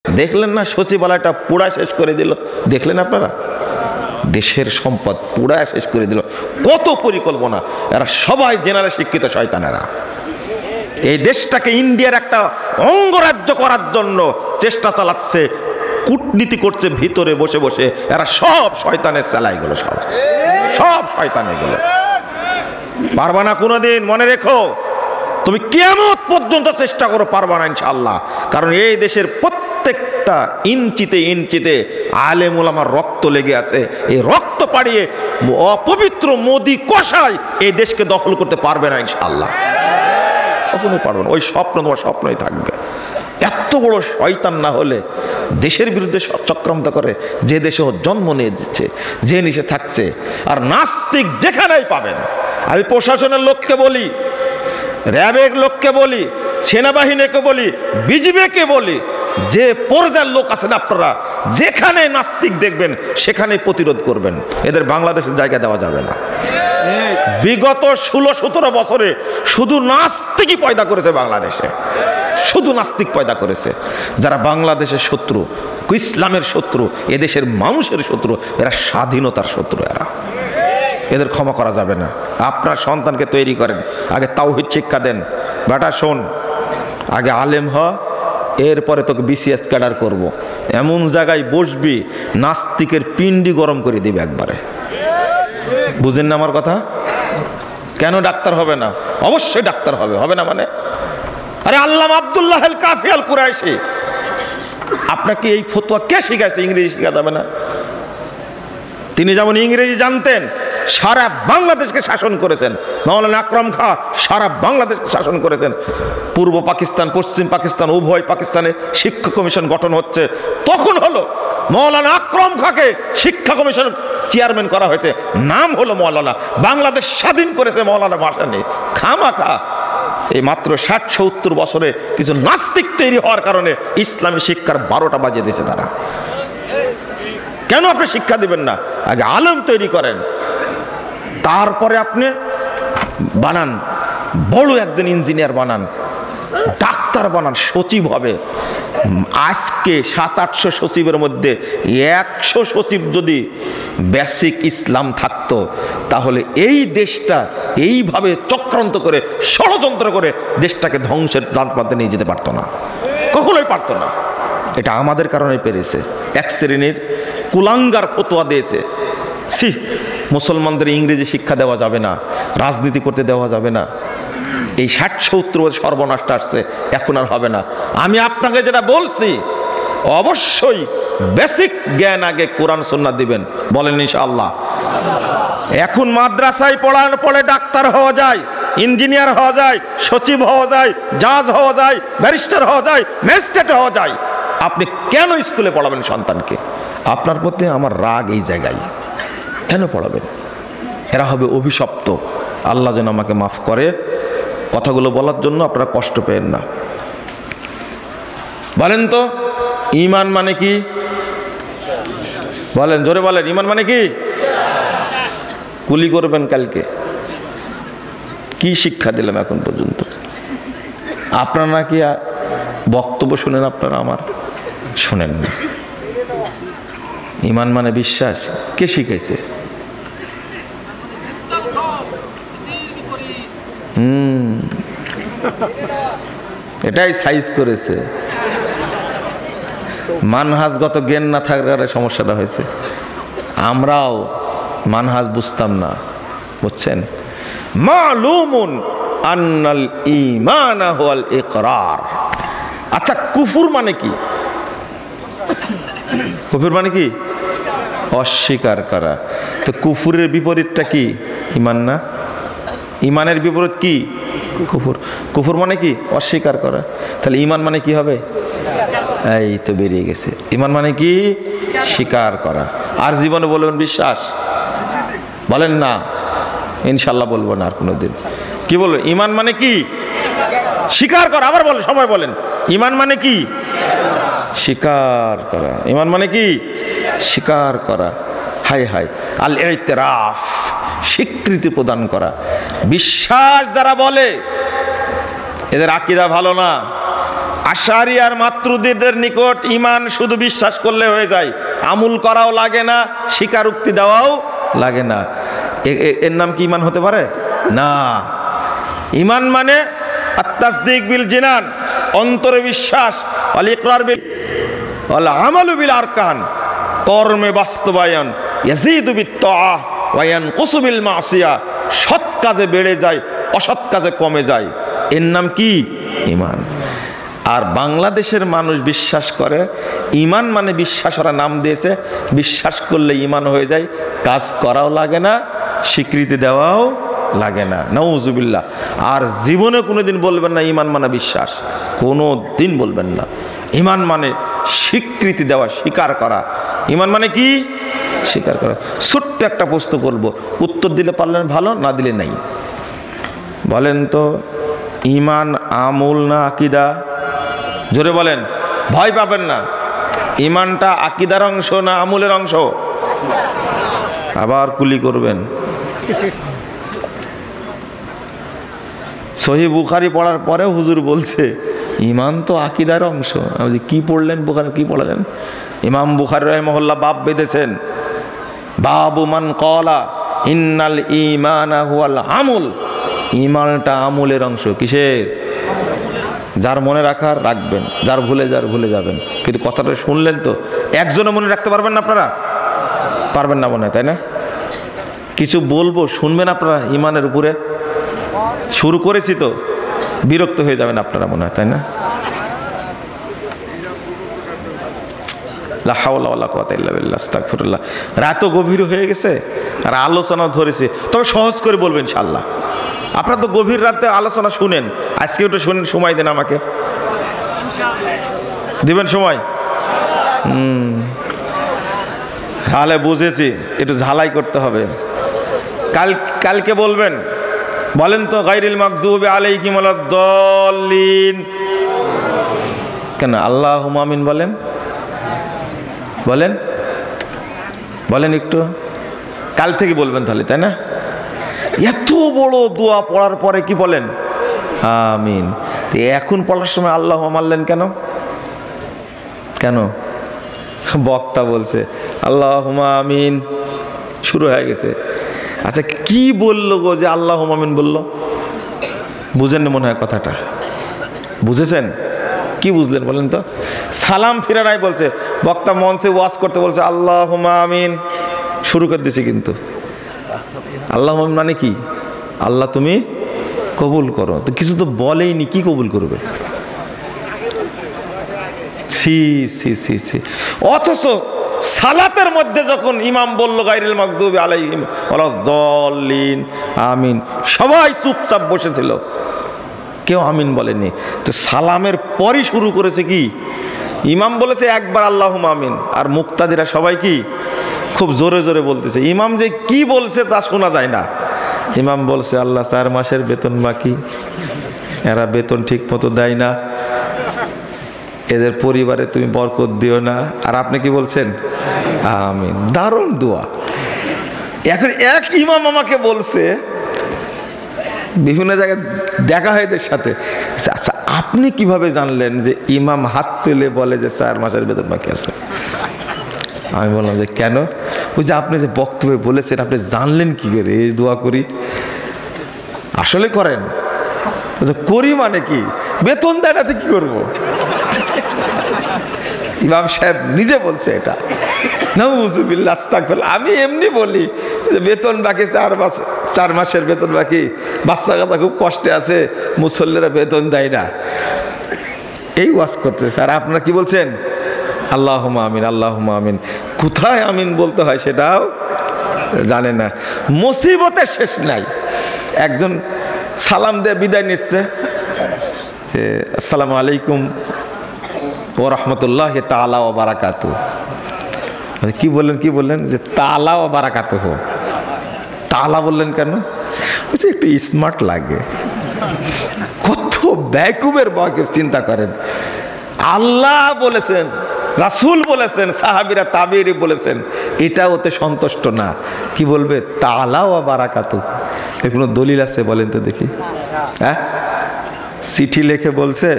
দেখলেন না সচিবালয়টা পুরা শেষ করে দিল, দেখলেন আপনারা? দেশের সম্পদ পুরা শেষ করে দিল। কত পরিকল্পনা! এরা সবাই জেনারেল শিক্ষিত শয়তানেরা। এই দেশটাকে ইন্ডিয়ার একটা অঙ্গরাজ্য করার জন্য চেষ্টা চালাচ্ছে, কূটনীতি করছে ভিতরে বসে বসে। এরা সব শয়তানের চালাইগুলো, সব শয়তান এগুলো। পারবা না কোনোদিন, মনে রেখো। তুমি কিয়ামত পর্যন্ত চেষ্টা করো, পারবা না ইনশাআল্লাহ। কারণ এই দেশের প্রত্যেকটা ইঞ্চিতে ইঞ্চিতে আলেম ওলামার রক্ত লেগে আছে। এই রক্ত পাড়িয়ে অপবিত্র মোদি কষাই এই দেশকে দখল করতে পারবে না ইনশাআল্লাহ, কখনোই পারবে না। ওই স্বপ্ন তোমার স্বপ্নই থাকবে। এত বড় শয়তান না হলে দেশের বিরুদ্ধে চক্রান্ত করে, যে দেশে জন্ম নিয়ে দিচ্ছে, যে নিচে থাকছে। আর নাস্তিক যেখানেই পাবেন, আমি প্রশাসনের লোককে বলি, র্যাবের লোককে বলি, সেনাবাহিনীকে বলি, বিজিবিকে বলি, যে পর্যায়ের লোক আছেন আপনারা, যেখানে নাস্তিক দেখবেন সেখানে প্রতিরোধ করবেন। এদের বাংলাদেশের জায়গা দেওয়া যাবে না। বিগত 16-17 বছরে শুধু নাস্তিকই পয়দা করেছে বাংলাদেশে, শুধু নাস্তিক পয়দা করেছে, যারা বাংলাদেশের শত্রু, ইসলামের শত্রু, এদেশের মানুষের শত্রু, এরা স্বাধীনতার শত্রু। এদের ক্ষমা করা যাবে না। আপনার সন্তানকে তৈরি করেন, আগে তাওহীদ শিক্ষা দেন। বেটা শোন, আগে আলেম হ, এরপরে তোকে বিসিএস ক্যাডার করব। এমন জায়গায় বসবি নাস্তিকের পিন্ডি গরম করে দিবে একবারে। বুঝেন না আমার কথা? কেন ডাক্তার হবে না? অবশ্যই ডাক্তার হবে। হবে না মানে? আরে আল্লামা আব্দুল্লাহ আল কাফি আল কুরাইশি, আপনাকে এই ফতোয়া কে শিখাইছে? ইংরেজি শিখা যাবে না? তিনি যেমন ইংরেজি জানতেন, সারা বাংলাদেশকে শাসন করেছেন। মাওলানা আকরাম খাঁ সারা বাংলাদেশকে শাসন করেছেন। পূর্ব পাকিস্তান, পশ্চিম পাকিস্তান, উভয় পাকিস্তানে শিক্ষা কমিশন গঠন হচ্ছে, তখন হলো মাওলানা আকরাম খাঁকে শিক্ষা কমিশন চেয়ারম্যান করা হয়েছে। নাম হলো মাওলানা। বাংলাদেশ স্বাধীন করেছে মাওলানা ভাষা নেই। খামাখা এই মাত্র 60-70 বছরে কিছু নাস্তিক তৈরি হওয়ার কারণে ইসলামী শিক্ষার 12টা বাজিয়ে দিয়েছে তারা। কেন আপনি শিক্ষা দিবেন না? আগে আলেম তৈরি করেন, তারপরে আপনি বানান, বড় একজন ইঞ্জিনিয়ার বানান, ডাক্তার বানান, সচিব হবে। আজকে 700-800 সচিবের মধ্যে 100 সচিব যদি বেসিক ইসলাম থাকতো, তাহলে এই দেশটা এইভাবে চক্রান্ত করে, ষড়যন্ত্র করে দেশটাকে ধ্বংসের দ্বার নিয়ে যেতে পারতো না, কখনোই পারতো না। এটা আমাদের কারণে পেরেছে। এক শ্রেণীর কুলাঙ্গার ফতোয়া দিয়েছে, মুসলমানদের ইংরেজি শিক্ষা দেওয়া যাবে না, রাজনীতি করতে দেওয়া যাবে না। এই 60-70 বছর সর্বনাশটা আসছে, এখন আর হবে না। আমি আপনাকে যেটা বলছি, অবশ্যই বেসিক জ্ঞান আগে কোরআন সুন্নাহ দিবেন, বলেন ইনশাআল্লাহ। এখন মাদ্রাসায় পড়ার পরে ডাক্তার হওয়া যায়, ইঞ্জিনিয়ার হওয়া যায়, সচিব হওয়া যায়, জাজ হওয়া যায়, ব্যারিস্টার হওয়া যায়, ম্যাজিস্ট্রেট হওয়া যায়। আপনি কেন স্কুলে পড়াবেন সন্তানকে? আপনার প্রতি আমার রাগ এই জায়গায়। কেন পড়াবেন? এরা হবে অভিশপ্ত। আল্লাহ যেন আমাকে মাফ করে। কথাগুলো বলার জন্য আপনারা কষ্ট পেয়েন না। বলেন তো, ঈমান মানে কি? বলেন, জোরে বলেন, ঈমান মানে কি? কুলি করবেন কালকে। কি শিক্ষা দিলাম এখন পর্যন্ত? আপনারা নাকি বক্তব্য শুনেন, আপনারা আমার শুনেন না। ঈমান মানে বিশ্বাস। কে শিখাইছে? এটাই সাইজ করেছে। মানহাজগত জ্ঞান না থাকার সমস্যাটা হয়েছে। আমরাও মানহাজ বুঝতাম না, বুঝছেন? মালুমুন আন্নাল ঈমান হুয়াল ইকরার। আচ্ছা, কুফর মানে কি? কুফর মানে কি? অস্বীকার করা। তো কুফরের বিপরীতটা কি? ঈমান না? ঈমানের বিপরীত কি? কুফর। কুফর মানে কি? অস্বীকার করা। তাহলে ঈমান মানে কি হবে? এই তো বেরিয়ে গেছে। ঈমান মানে কি? স্বীকার করা। আর জীবনে বলবেন বিশ্বাস? বলেন না, ইনশাল্লাহ বলবো না আর কোনোদিন। কি বলবেন? ঈমান মানে কি? স্বীকার করা। আবার বলেন, সবাই বলেন, ঈমান মানে কি? স্বীকার করা। ঈমান মানে কি? স্বীকার করা। হায় হায়, আল ইতিরাফ, স্বীকৃতি প্রদান করা। বিশ্বাস যারা বলে, এদের আকীদা ভালো না। আশারি আর মাতৃদের নিকট ঈমান শুধু বিশ্বাস করলে হয়ে যায়, আমল করাও লাগে না, স্বীকারোক্তি দেওয়াও লাগে না। এর নাম কি ঈমান হতে পারে? না। ঈমান মানে আত-তাসদীক বিল জিনান, অন্তরে বিশ্বাস, ওয়াল ইকরার বিল ওয়াল আমালু বিল আরকান, কর্মে বাস্তবায়ন, ইয়াজিদু বিত-তাআহ ওয়া ইয়ানকুসু বিল মাসিয়া, সৎ কাজে বেড়ে যায়, অসৎ কাজে কমে যায়। এর নাম কি? ঈমান। আর বাংলাদেশের মানুষ বিশ্বাস করে ঈমান মানে বিশ্বাস, ওরা নাম দিয়েছে, বিশ্বাস করলে ঈমান হয়ে যায়, কাজ করাও লাগে না, স্বীকৃতি দেওয়াও লাগে না। নাউজুবিল্লাহ। আর জীবনে কোনোদিন বলবেন না ঈমান মানে বিশ্বাস, কোনো দিন বলবেন না। ঈমান মানে স্বীকৃতি দেওয়া, স্বীকার করা। ঈমান মানে কি? স্বীকার করা। ছোট্ট একটা প্রশ্ন করব, উত্তর দিলে পারলেন ভালো, না দিলে নাই। বলেন তো, ঈমান আমল না আকীদা? জোরে বলেন, ভয় পাবেন না। ঈমানটা আকীদার অংশ না আমলের অংশ? আবার কুলি করবেন। সহিহ বুখারী পড়ার পরে হুজুর বলছে ঈমান তো আকীদার অংশ। আমি কি পড়লেন বুখারী, কি পড়ালেন? ইমাম বুখারী রাহিমাহুল্লাহ বাব বেঁধেছেন, বাবু মান ক্বালা ইন্নাল ঈমানা হুয়াল আমল। ঈমানটা আমলের অংশ। কিসের? যার মনে রাখার রাখবেন, যার ভুলে যাবেন। কিন্তু কথাটা শুনলেন তো, একজনে মনে রাখতে পারবেন না আপনারা? পারবেন না মনে হয়, তাই না? কিছু বলবো, শুনবেন আপনারা ঈমানের উপরে? শুরু করেছি তো, বিরক্ত হয়ে যাবেন আপনারা মনে হয়, তাই না? লা হাওলা ওয়ালা কুওয়াতা ইল্লা বিল্লাহ, আস্তাগফিরুল্লাহ। রাতও গভীর হয়ে গেছে আর আলোচনা ধরেছে, তবে সহজ করে বলবেন ইনশাআল্লাহ। আপনারা তো গভীর রাতে আলোচনা শুনেন, আজকে একটু শুনেন, সময় দেন আমাকে। দিবেন সময়? তাহলে বুঝেছি, একটু ঝালাই করতে হবে। কালকে বলবেন, বলেন তো গায়রিল মাগদুবি আলাইহিম ওয়ালাদ-দাল্লিন কেন? আল্লাহুম্মা আমিন বলেন, বলেন বলেন একটু। কাল থেকে বলবেন তাহলে, তাই না? এত বড় দোয়া পড়ার পরে কি বলেন? আমিন। এখন পড়ার সময় আল্লাহ মারলেন কেন? কেন? বক্তা বলছে আল্লাহুম্মা আমিন, শুরু হয়ে গেছে। আচ্ছা, কি বললো গো যে আল্লাহুম্মা আমিন বললো? বুঝেন না মনে হয় কথাটা? বুঝেছেন? কি বুঝলেন বলেন তো? সালাম ফিরানাই বলছে, বক্তা মঞ্চে ওয়াজ করতে বলছে আল্লাহুম্মা আমিন, শুরু করে দিয়েছে। কিন্তু আল্লাহুম্মা আমিন মানে কি? আল্লাহ তুমি কবুল করো। তো কিছু তো বলেইনি, কি কবুল করবে? সি সি সি সি। অথচ সালাতের মধ্যে যখন ইমাম বলল গায়রিল মাগদুবি আলাইহিম ওয়ালাদ-দাল্লিন আমিন, সবাই চুপচাপ বসেছিল, কেউ আমিন বলেনি। তো সালামের পরই শুরু করেছে কি? ইমাম বলেছে একবার আল্লাহুম্মা আমিন, আর মুক্তাদিরা সবাই কি খুব জোরে জোরে বলতেছে। ইমাম যে কি বলছে তা শোনা যায় না। ইমাম বলছে আল্লাহ 4 মাসের বেতন বাকি, এরা বেতন ঠিক মতো দেয় না, এদের পরিবারে তুমি বরকত দিও না। আর আপনি কি বলছেন? আমিন। দারুণ দোয়া। এখন এক ইমাম আমাকে বলছে, বিভিন্ন জায়গায় দেখা হয় এদের সাথে, আচ্ছা আপনি কিভাবে জানলেন যে ইমাম হাত তুলে বলে যে 4 মাসের বেতন বাকি আছে? আমি বললাম যে কেন? ওই যে আপনি যে বক্তব্যে বলেছেন, আপনি জানলেন কি করে? এই দোয়া করি। আসলে করেন? করি মানে কি? বেতন দেয় না তো কি করবো? ইমাম সাহেব নিজে বলছে এটা। নাউযুবিল্লাহ, আস্তাগফিরুল্লাহ। আমি এমনি বলি যে বেতন বাকি 4 মাসের বেতন বাকি, বাচ্চা কাচ্চা খুব কষ্টে আছে, মুসল্লিরা বেতন দেয় না, এই ওয়াজ করতেছে। আর আপনারা কি বলছেন? আল্লাহুম্মা আমিন, আল্লাহুম্মা আমিন। কোথায় আমিন বলতে হয় সেটাও জানে না। মুসিবতের শেষ নাই। একজন সালাম দিয়ে বিদায় নিচ্ছে যে আসসালামু আলাইকুম ওয়া রাহমাতুল্লাহি তাআলা ওয়া বারাকাতুহু। কি বললেন? কি বললেন? যে তাআলা ওয়া বারাকাতুহু। তাআলা বললেন কেন? বলছে একটু স্মার্ট লাগে। কত বেকুবের বাকি, চিন্তা করেন। আল্লাহ বলেছেন, রাসূল বলেছেন, সাহাবীরা তাবেঈ বলেছেন, এটা ওতে সন্তুষ্ট না। কি বলবে? তাআলা ওয়া বারাকাতুহু। এর কোনো দলিল আছে বলেন তো দেখি? হ্যাঁ, চিঠি লিখে বলছে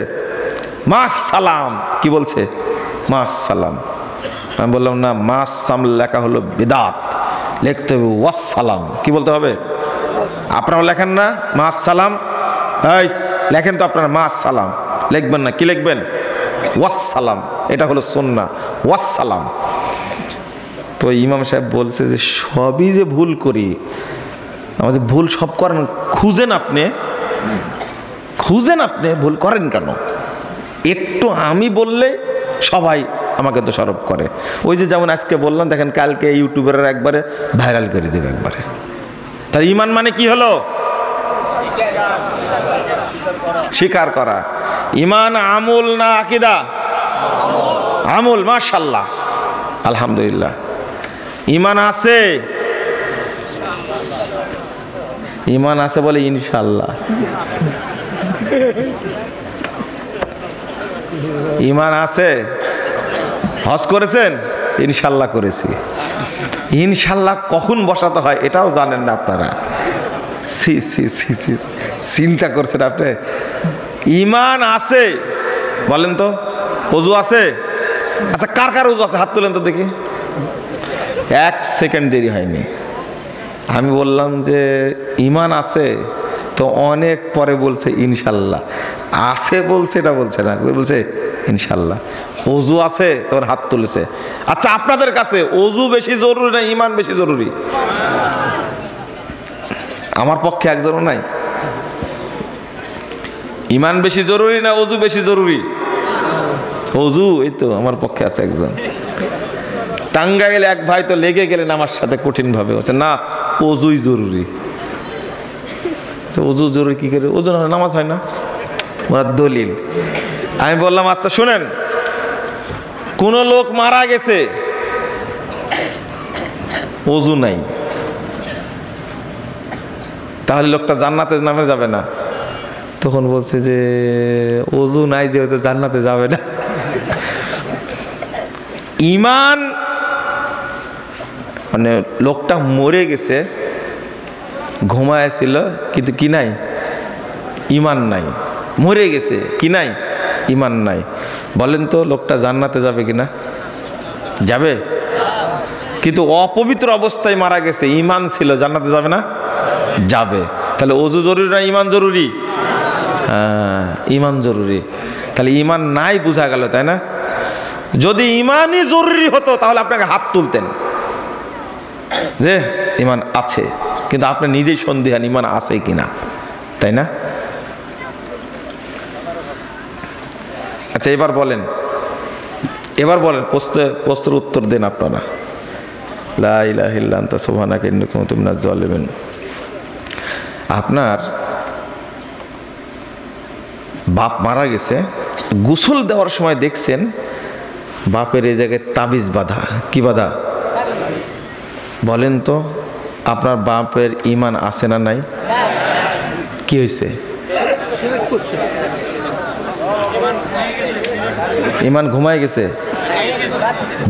মাস সালাম। কি বলছে? মাস সালাম। আমি বললাম না, মাস সাম লেখা হলো বিদাত, লিখতে হবে ওয়াসসালাম। কি বলতে হবে? আপনারাও লেখেন না মাস সালাম? এই লেখেন তো আপনারা মাস সালাম, লিখবেন না। কি লিখবেন? ওয়াসসালাম। এটা হলো সুন্নাহ, ওয়াসসালাম। তো ইমাম সাহেব বলছে যে সবই যে ভুল করি, আমাদের ভুল সব করেন, খুঁজেন আপনি ভুল করেন কেন? একটু আমি বললে সবাই আমাকে দোষারোপ করে। ওই যে যেমন আজকে বললাম, দেখেন কালকে ইউটিউবের একবারে ভাইরাল করে দেবে একবারে। তার ইমান মানে কি হলো? স্বীকার করা। ইমান আমল না আকীদা? আমল। মাশাআল্লাহ, আলহামদুলিল্লাহ। ইমান আছে, ইমান আছে বলে ইনশাআল্লাহ। ইমান আছে। হজ করেছেন? ইনশাআল্লাহ করেছি। ইনশাআল্লাহ কখন বসাতে হয় এটাও জানেন না আপনারা। সি সি সি সি, চিন্তা করছেন আপনি? ইমান আছে বলেন তো? ওযু আছে? আচ্ছা, কার কার ওযু আছে হাত তোলেন তো দেখি। 1 সেকেন্ড দেরি হয়নি। আমি বললাম যে ইমান আছে, তো অনেক পরে বলছে ইনশাল্লাহ। আছে বলছে, এটা বলছে না, বলছে ইনশাল্লাহ। ওযু আছে, তখন হাত তুলেছে। আচ্ছা, আপনাদের কাছে ওযু বেশি জরুরি না ইমান বেশি জরুরি? আমার পক্ষে একজনও নাই। ইমান বেশি জরুরি না ওযু বেশি জরুরি? ওযু। এই তো আমার পক্ষে আছে একজন। টাঙ্গাইলে এক ভাই তো লেগে গেলেন আমার সাথে কঠিন ভাবে, বলছে না ওযুই জরুরি। ওযু জরুরি কি করে? ওযু না নামাজ হয় না, ওরা দলিল। আমি বললাম আচ্ছা শুনেন, কোন লোক মারা গেছে, ওযু নাই, তাহলে লোকটা জান্নাতে নামে যাবে না? তখন বলছে যে ওযু নাই যেহেতু জান্নাতে যাবে না। ইমান মানে লোকটা মরে গেছে, ঘুমায়ছিল, কিন্তু কি নাই? ইমান নাই। মরে গেছে, কি নাই? ইমান নাই। বলেন তো লোকটা জান্নাতে যাবে কিনা? যাবে। কিন্তু অপবিত্র অবস্থায় মারা গেছে, ইমান ছিল, জান্নাতে যাবে না? যাবে। তাহলে ওযু জরুরি না ইমান জরুরি? হ্যাঁ, ইমান জরুরি। তাহলে ইমান নাই বোঝা গেল, তাই না? যদি ইমানই জরুরি হতো তাহলে আপনাকে হাত তুলতেন যে ইমান আছে, কিন্তু আপনি নিজেই সন্দেহান ইমান আছে কিনা, তাই না? আচ্ছা, এবার বলেন প্রশ্নের উত্তর দেন আপনারা। লা ইলাহা ইল্লা আনতা সুবহানাকা ইন্নী কুনতু মিনাজ জালিমিন। আপনার বাপ মারা গেছে, গোসল দেওয়ার সময় দেখছেন বাপের এই জায়গায় তাবিজ বাঁধা। কি বাঁধা? বলেন তো আপনার বাপের ইমান আছে না নাই? কি হয়েছে? ইমান ঘুমায় গেছে,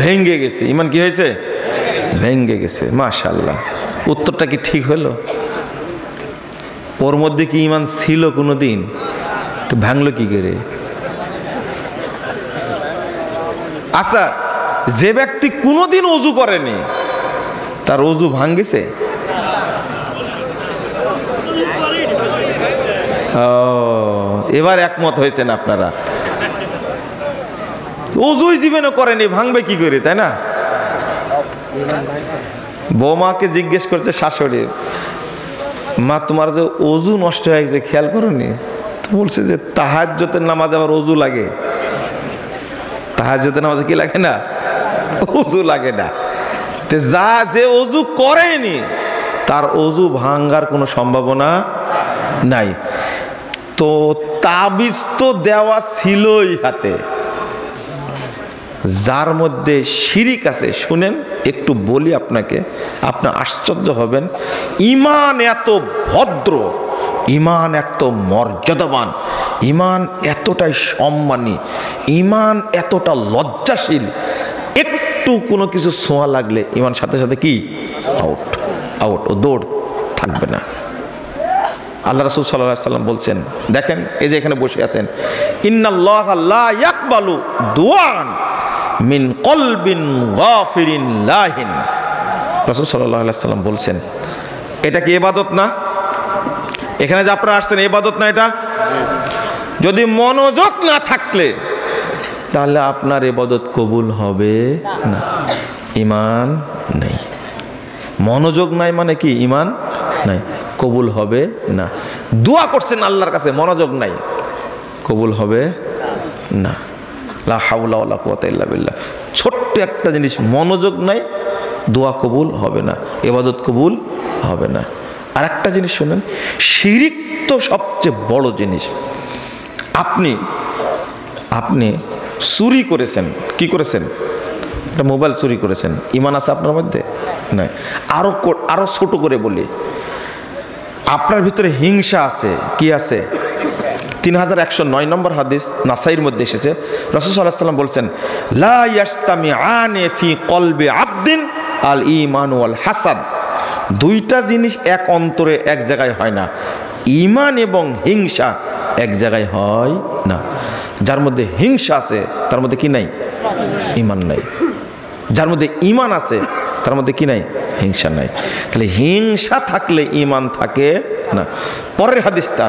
ভেঙ্গে গেছে। ইমান কি হয়েছে? ভেঙ্গে গেছে। মাশাআল্লাহ। উত্তরটা কি ঠিক হলো? ওর মধ্যে কি ইমান ছিল কোনোদিন? তো ভাঙলো কি করে? আচ্ছা, যে ব্যক্তি কোনোদিন ওযু করেনি তার ওযু ভাঙ্গেছে? এবার একমত হয়েছেন আপনারা। ওযুই জীবনে করেনি, ভাঙবে কি করে, তাই না? বৌমাকে জিজ্ঞেস করছে শাশুড়ি, মা তোমার যে ওযু নষ্ট হয়ে গেছে খেয়াল করোনি? তো বলছে যে তাহাজ্জুদের নামাজে আবার ওযু লাগে। তাহাজ্জুদের নামাজে কি লাগে না? ওযু লাগে না। তে যে ওযু করেনি তার ওযু ভাঙ্গার কোনো সম্ভাবনা নাই। তো তাবিজ তো দেওয়া ছিলই হাতে, যার মধ্যে শিরিক আছে। শুনেন একটু বলি আপনাকে, আপনি আশ্চর্য হবেন। ইমান এত ভদ্র, ইমান এত মর্যাদাবান, ইমান এতটাই সম্মানী, ইমান এতটা লজ্জাশীল, একটু কোনো কিছু ছোঁয়া লাগলে ইমান সাথে সাথে কি আউট আউট, ও দৌড় থাকবে না। আল্লাহ রাসূল সাল্লাল্লাহু আলাইহি ওয়াসাল্লাম বলছেন, দেখেন এই যে এখানে বসে আছেন, ইন্নাল্লাহা লা ইয়াকবালু দুআন মিন কলবিন গাফিরিন লাহিন। রাসূল সাল্লাল্লাহু আলাইহি ওয়াসাল্লাম বলছেন, এটা কি ইবাদত না? এখানে যে আপনারা আসছেন ইবাদত না এটা? যদি মনোযোগ না থাকলে তাহলে আপনার ইবাদত কবুল হবে না। ঈমান নেই, মনোযোগ নাই মানে কি? ঈমান নাই, কবুল হবে না। দোয়া করছেন আল্লাহর কাছে, মনোযোগ নাই, কবুল হবে না। লা হাওলা ওয়ালা কুওয়াতা ইল্লা বিল্লাহ। ছোট্ট একটা জিনিস, মনোযোগ নাই, দোয়া কবুল হবে না, ইবাদত কবুল হবে না। আর একটা জিনিস শুনেন, শিরিক তো সবচেয়ে বড় জিনিস। আপনি চুরি করেছেন, কি করেছেন? একটা মোবাইল চুরি করেছেন, ঈমান আছে আপনার মধ্যে? নাই। আরো ছোট করে বলি, আপনার ভিতরে হিংসা আছে, কি আছে? 3109 নম্বর হাদিস নাসাইর মধ্যে এসেছে, রাসূল সাল্লাল্লাহু আলাইহি ওয়াসাল্লাম বলছেন, লা ইয়াজতামিআনি ফি কলবি আবদিন আল ঈমান ওয়াল হাসাদ। দুইটা জিনিস এক অন্তরে এক জায়গায় হয় না। ঈমান এবং হিংসা এক জায়গায় হয় না। যার মধ্যে হিংসা আছে তার মধ্যে কি নাই? ঈমান নাই। যার মধ্যে ঈমান আছে তার মধ্যে কি নাই? হিংসা নাই। তাহলে হিংসা থাকলে ঈমান থাকে না। পরের হাদিসটা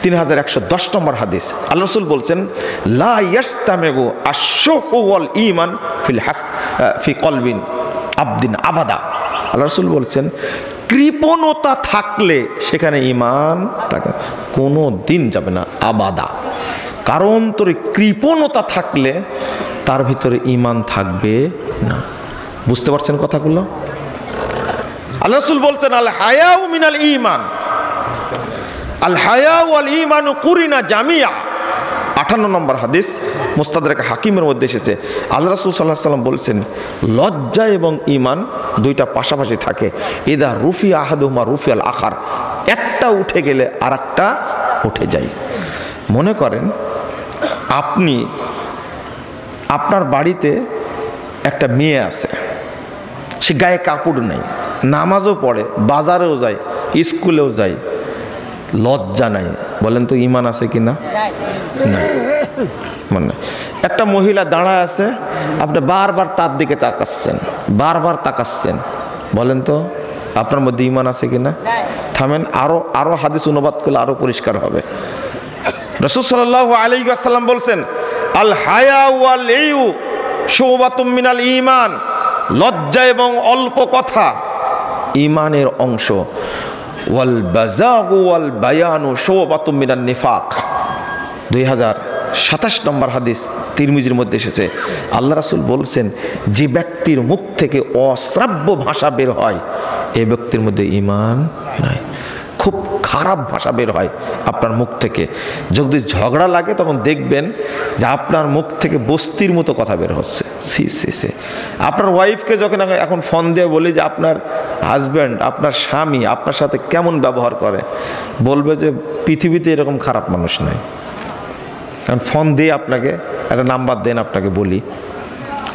3110 নম্বর হাদিস, আল্লাহ রাসূল বলছেন, লা ইয়াস্তামিগু আশ-শুহু ওয়াল ঈমান ফি কলবিন আবদিন আবাদা। আল্লাহ রাসূল বলছেন, কৃপণতা থাকলে সেখানে ঈমান থাকে, কোনো দিন যাবে না, আবাদা। কারণ তোর কৃপণতা থাকলে তার ভিতরে ঈমান থাকবে না। বুঝতে পারছেন কথাগুলো? আল্লাহ রাসূল বলছেন, আল হায়াউ মিনাল ঈমান, আল হায়াউ ওয়াল ঈমানু কুরিনা জামিয়া। 58 নম্বর হাদিস মুস্তাদরাক হাকিমের মধ্যে এসেছে, আল্লাহ রাসূল সাল্লাল্লাহু আলাইহি ওয়াসাল্লাম বলছেন, লজ্জা এবং ঈমান দুইটা পাশাপাশি থাকে। ইদা রুফি আহাদুহুমা রুফিয়াল আখার, একটা উঠে গেলে আরেকটা উঠে যায়। মনে করেন আপনার বাড়িতে একটা মেয়ে আছে, সে গায়ে কাপড় নেই, নামাজও পড়ে, বাজারেও যায়, স্কুলেও যায়, লজ্জা নাই, বলেন তো ঈমান আছে কি না? নাই। মানে একটা মহিলা দাঁড়ায় আছে, আপনি বারবার তার দিকে তাকাচ্ছেন, বলেন তো আপনার মধ্যে ঈমান আছে কি না? থামেন, আরো হাদিস অনুবাদ করলে আরো পরিষ্কার হবে। রাসূল সাল্লাল্লাহু আলাইহি ওয়াসাল্লাম বলছেন, আল হায়া ওয়াল ইউ শুবাতুম মিনাল ঈমান, লজ্জা এবং অল্প কথা ঈমানের অংশ। ওয়াল বাযাগু ওয়াল বায়ানু শুবাতুম মিনান নিফাক। 2027 নম্বর হাদিস তিরমিজির মধ্যে এসেছে, আল্লাহ রাসূল বলছেন, যে ব্যক্তির মুখ থেকে অশ্রাব্য ভাষা বের হয় এই ব্যক্তির মধ্যে ঈমান নাই। খুব খারাপ ভাষা বের হয় আপনার মুখ থেকে, যদি ঝগড়া লাগে তখন দেখবেন যে আপনার মুখ থেকে বস্তির মতো কথা বের হচ্ছে। সি আপনার ওয়াইফকে যখন এখন ফোন দিয়ে বলি যে আপনার হাজব্যান্ড, আপনার স্বামী আপনার সাথে কেমন ব্যবহার করে, বলবে যে পৃথিবীতে এরকম খারাপ মানুষ নাই। কারণ ফোন দিয়ে আপনাকে একটা নাম্বার দেন, আপনাকে বলি,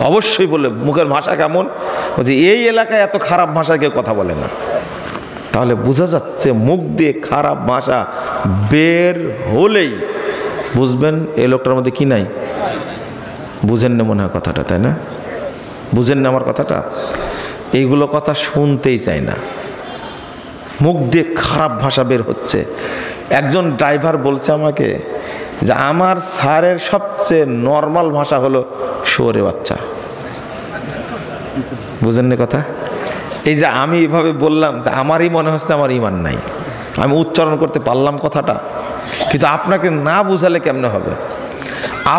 অবশ্যই বলে মুখের ভাষা কেমন, বলছে এই এলাকায় এত খারাপ ভাষায় কেউ কথা বলে না। তাহলে বোঝা যাচ্ছে মুখ দিয়ে খারাপ ভাষা বের হলেই বুঝবেন এই লোকটার মধ্যে কি নাই। বুঝেন না মনে হয় কথাটা, তাই না? বুঝেন না আমার কথাটা? এইগুলো কথা শুনতেই চাই না, মুখ দিয়ে খারাপ ভাষা বের হচ্ছে। একজন ড্রাইভার বলছে আমাকে যে আমার স্যারের সবচেয়ে নর্মাল ভাষা হলো শুয়োরের বাচ্চা। বুঝেন না কথা? এই যে আমি এভাবে বললাম, তা আমারই মনে হচ্ছে আমার ঈমান নাই। আমি উচ্চারণ করতে পারলাম কথাটা, কিন্তু আপনাকে না বুঝালে কেমনে হবে?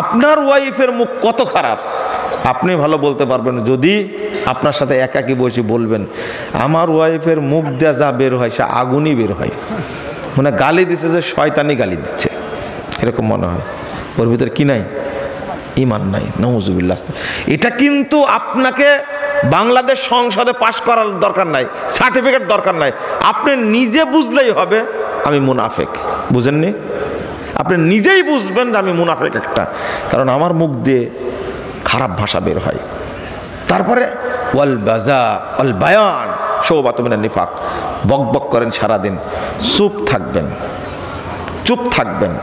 আপনার ওয়াইফের মুখ কত খারাপ আপনি ভালো বলতে পারবেন যদি আপনার সাথে একাকি বসে বলবেন, আমার ওয়াইফের মুখ দিয়ে যা বের হয় সে আগুনই বের হয়, মানে গালি দিচ্ছে যে শয়তানি গালি দিচ্ছে, এরকম মনে হয়। ওর ভিতরে কি নাই? ঈমান নাই। নাউজুবিল্লাহ। এটা কিন্তু আপনাকে বাংলাদেশ সংসদে পাশ করার দরকার নাই, সার্টিফিকেট দরকার নাই, আপনি নিজে বুঝলেই হবে আমি মুনাফেক। বুঝেননি? আপনি নিজেই বুঝবেন যে আমি মুনাফেক একটা, কারণ আমার মুখ দিয়ে খারাপ ভাষা বের হয়। তারপরে ওয়াল বাজা ওয়াল বায়ান শুবাতুম মিনান নিফাক, বক বক করেন সারাদিন, চুপ থাকবেন, চুপ থাকবেন।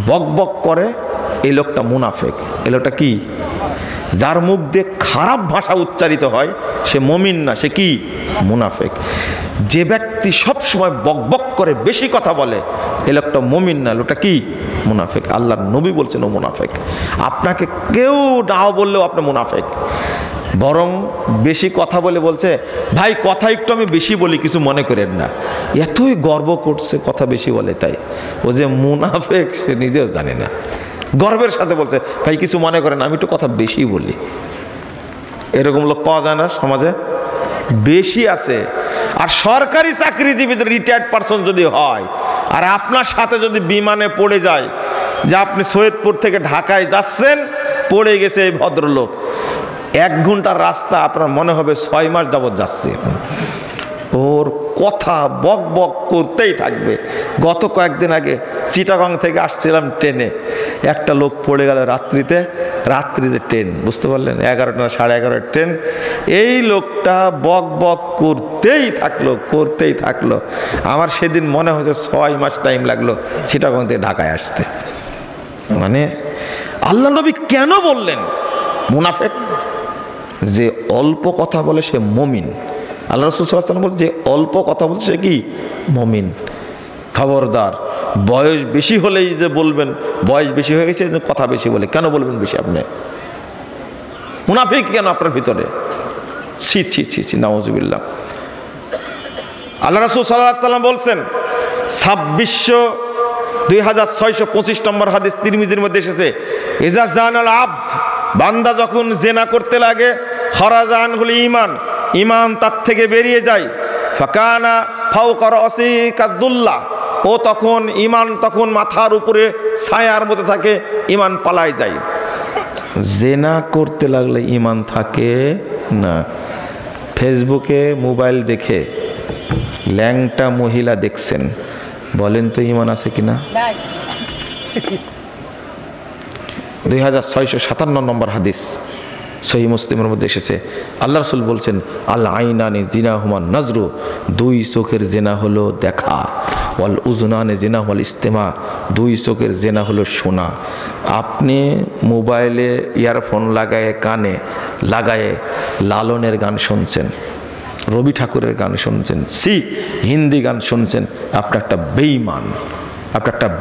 বক বক করে এই লোকটা মুনাফেক। এই লোকটা কি? যার মুখ দিয়ে খারাপ ভাষা উচ্চারিত হয় সে মুমিন না, সে কি? মুনাফেক। যে ব্যক্তি সব সময় বক বক করে, বেশি কথা বলে, এই লোকটা মুমিন না, লোকটা কি? মুনাফেক। আল্লাহর নবী বলছেন ও মুনাফেক। আপনাকে কেউ নাও বললেও আপনি মুনাফেক। বরং বেশি কথা বলে বলছে, ভাই কথা একটু আমি বেশি বলি, কিছু মনে করেন না। এতই গর্ব করছে কথা বেশি বলে, তাই ও যে মুনাফেক সে নিজেও জানে না। গর্বের সাথে বলছে, ভাই কিছু মনে করেন, আমি একটু কথা বেশি বলি। এরকম লোক পাওয়া যায় না সমাজে? বেশি আছে। আর সরকারি চাকরিজীবীদের রিটায়ার্ড পারসন যদি হয়, আর আপনার সাথে যদি বিমানে পড়ে যায় যে আপনি সৈয়দপুর থেকে ঢাকায় যাচ্ছেন, পড়ে গেছে এই ভদ্রলোক, 1 ঘন্টার রাস্তা আপনার মনে হবে 6 মাস যাবৎ যাচ্ছে। ওর কথা বক বক করতেই থাকবে। গত কয়েকদিন আগে চিটাগং থেকে আসছিলাম ট্রেনে, একটা লোক পড়ে গেল রাত্রিতে ট্রেন, বুঝতে পারলেন? 11টা না 11:30 ট্রেন। এই লোকটা বক বক করতেই থাকলো। আমার সেদিন মনে হচ্ছে 6 মাস টাইম লাগলো চিটাগং থেকে ঢাকায় আসতে। মানে আল্লাহ নবী কেন বললেন মুনাফেক? যে অল্প কথা বলে সে মুমিন। আল্লাহ রাসূল সাল্লাল্লাহু আলাইহি ওয়াসাল্লাম বলে যে অল্প কথা বলছে সে কি? মুমিন। খবরদার, বয়স বেশি হলেই যে বলবেন বয়স বেশি হয়ে গেছে কথা বেশি বলে, কেন বলবেন বেশি? আপনি মুনাফিক কেন আপনার ভিতরে? ছি ছি ছি ছি, নাউযুবিল্লাহ। আল্লাহ রাসূল সাল্লাল্লাহু আলাইহি ওয়াসাল্লাম বলছেন 2625 নম্বর হাদিস তিরমিজির মধ্যে এসেছে, ইজা জানাল আবদ, বান্দা যখন জেনা করতে লাগে, খরাজা আনহুল ঈমান, ঈমান তার থেকে বেরিয়ে যায়, ফাকানা ফাওকা রাসি কাদুল্লাহ, ও তখন ঈমান তখন মাথার উপরে ছায়ার মতো থাকে, ঈমান পালায় যায়। জেনা করতে লাগলে ঈমান থাকে না। ফেসবুকে মোবাইল দেখে ল্যাংটা মহিলা দেখছেন, বলেন তো ঈমান আছে কিনা? 2657 নম্বর হাদিস সহিহ মুসলিমের মধ্যে এসেছে, আল্লাহ রাসূল বলছেন, আল আইনানি জিনাহুমা নজরু, 2 চোখের জেনা হলো দেখা, ওয়াল উজনানে জিনা ওয়াল ইস্তেমা, 2 চোখের জেনা হলো শোনা। আপনি মোবাইলে ইয়ারফোন লাগায়ে, কানে লাগায়ে লালনের গান শুনছেন, রবি ঠাকুরের গান শুনছেন, হিন্দি গান শুনছেন, আপনি একটা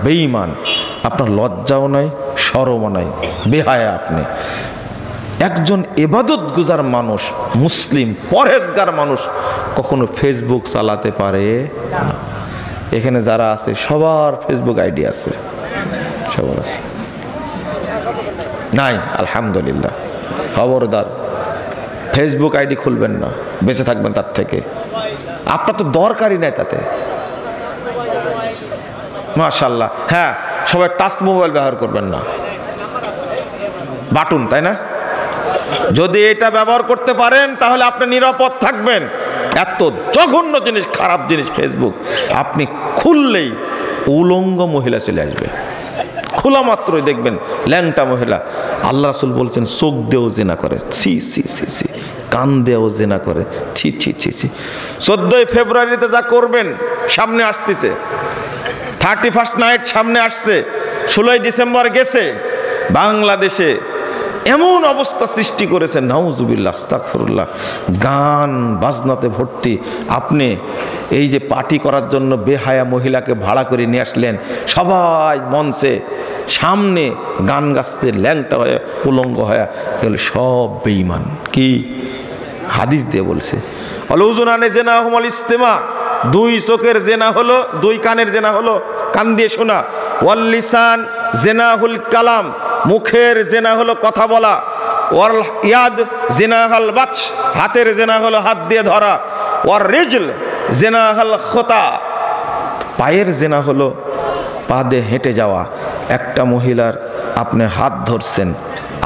বেঈমান, আপনার লজ্জাও নাই, শরমও নাই, বেহায়া আপনি। একজন ইবাদত গুজার মানুষ, মুসলিম পরহেজগার মানুষ কখনো ফেসবুক চালাতে পারে না। এখানে যারা আছে সবার ফেসবুক আইডি আছে, সবার আছে? নাই? আলহামদুলিল্লাহ। খবরদার, ফেসবুক আইডি খুলবেন না, বেঁচে থাকবেন তার থেকে। আপনার তো দরকারই নাই তাতে। মাশাআল্লাহ। হ্যাঁ, সবাই টাচ মোবাইল ব্যবহার করবেন না, বাটন, তাই না? যদি এটা ব্যবহার করতে পারেন তাহলে আপনি নিরাপদ থাকবেন। এত জঘন্য জিনিস, খারাপ জিনিস ফেসবুক, আপনি খুললেই উলঙ্গ মহিলা চলে আসবে, খোলা মাত্রই দেখবেন ল্যাংটা মহিলা। আল্লাহ রাসূল বলছেন চোখ দিয়েও জিনা করে, ছি ছি ছি ছি, কান দিয়েও জিনা করে, ছি ছি ছি ছি। 14 ফেব্রুয়ারিতে যা করবেন সামনে আসতেছে, 31st নাইট সামনে আসছে, 16 ডিসেম্বর গেছে। বাংলাদেশে এমন অবস্থা সৃষ্টি করেছে, নাউজুবিল্লাহ, আস্তাগফিরুল্লাহ, গান বাজনাতে ভর্তি। আপনি এই যে পার্টি করার জন্য বেহায়া মহিলাকে ভাড়া করে নিয়ে আসলেন, সবাই মঞ্চে সামনে গান গাচ্ছে, ল্যাংটা হয়ে উলঙ্গ হয়ে, এগুলো সব বেঈমান। কি হাদিস দিয়ে বলছে, অলুজুনানে জেনা হুমাল ইস্তেমা, 2 চোখের জেনা হলো, 2 কানের জেনা হলো কান দিয়ে শোনা, ওয়াল লিসান জেনাহুল কালাম, মুখের জেনা হলো কথা বলা, ওয়াল ইয়াদ জিনাহাল বাতশ, হাতের জেনা হলো হাত দিয়ে ধরা, ওয়ার রিজল জিনাহাল খতা, পায়ের জেনা হলো পা দিয়ে হেঁটে যাওয়া। একটা মহিলার আপনি হাত ধরছেন,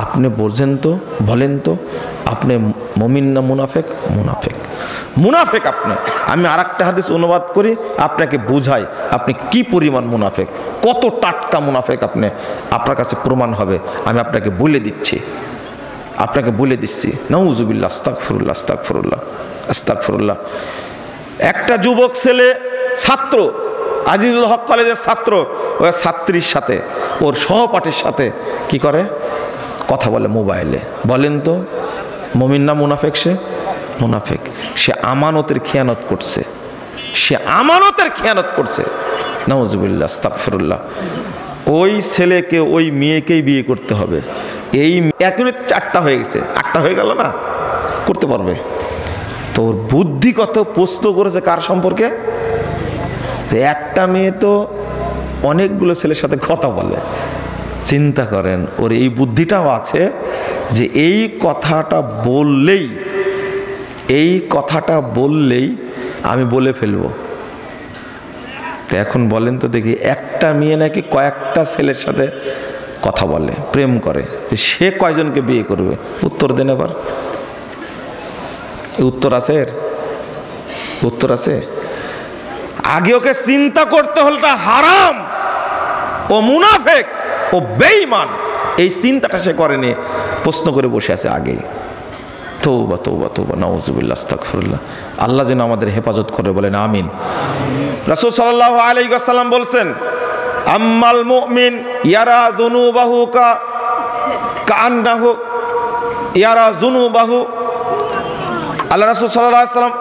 আপনি বোঝেন তো, বলেন তো আপনি মুমিন না মুনাফেক? মুনাফেক আপনি। আমি আরেকটা হাদিস অনুবাদ করি, আপনাকে বুঝাই আপনি কি পরিমাণ মুনাফেক, কত টাটকা মুনাফেক আপনি, আপনার কাছে প্রমাণ হবে। আমি আপনাকে বলে দিচ্ছি, নাউজুবিল্লাহ, আস্তাগফিরুল্লাহ, আস্তাগফিরুল্লাহ, আস্তাগফিরুল্লাহ। একটা যুবক ছেলে ছাত্র, আজিজুল হক কলেজের ছাত্র, ওই ছাত্রীর সাথে ওর সহপাঠীর সাথে কি করে, কথা বলে মোবাইলে। বলেন তো মুমিন না মুনাফেক? সে মুনাফেক। সে আমানতের খেয়ানত করছে, সে আমানতের খেয়ানত করছে। নাউজুবিল্লাহ, আস্তাগফিরুল্লাহ। ওই ছেলেকে ওই মেয়েকেই বিয়ে করতে হবে। এই এখনই 4টা হয়ে গেছে, 8টা হয়ে গেল না, করতে পারবে? তোর বুদ্ধি কত প্রশ্ন করেছে কার সম্পর্কে? একটা মেয়ে তো অনেকগুলো ছেলের সাথে কথা বলে। চিন্তা করেন, ওর এই বুদ্ধিটাও আছে যে এই কথাটা বললেই আমি বলে ফেলবো। তো এখন বলেন তো দেখি, একটা মেয়ে নাকি কয়েকটা ছেলের সাথে কথা বলে, প্রেম করে, সে কয়জনকে বিয়ে করবে? উত্তর দেন এবার। উত্তর আছে? এর উত্তর আছে? আগে ওকে চিন্তা করতে হল, হারাম, ও মুনাফেক, ও বেঈমান। এই চিন্তাটা সে করেনি, প্রশ্ন করে বসে আছে আগেই। তওবা তওবা তওবা, নাউজুবিল্লাহ, আস্তাগফিরুল্লাহ। আল্লাহ যেন আমাদের হেফাজত করে, বলেন আমিন। রাসূল সাল্লাল্লাহু আলাইহি ওয়াসাল্লাম বলছেন, আম্মাল মুমিন ইয়ারা যুনুবাহু কাআন্নাহু ইয়ারা যুনুবাহু। আল্লাহ রাসূল সাল্লাল্লাহু আলাইহি ওয়াসাল্লাম,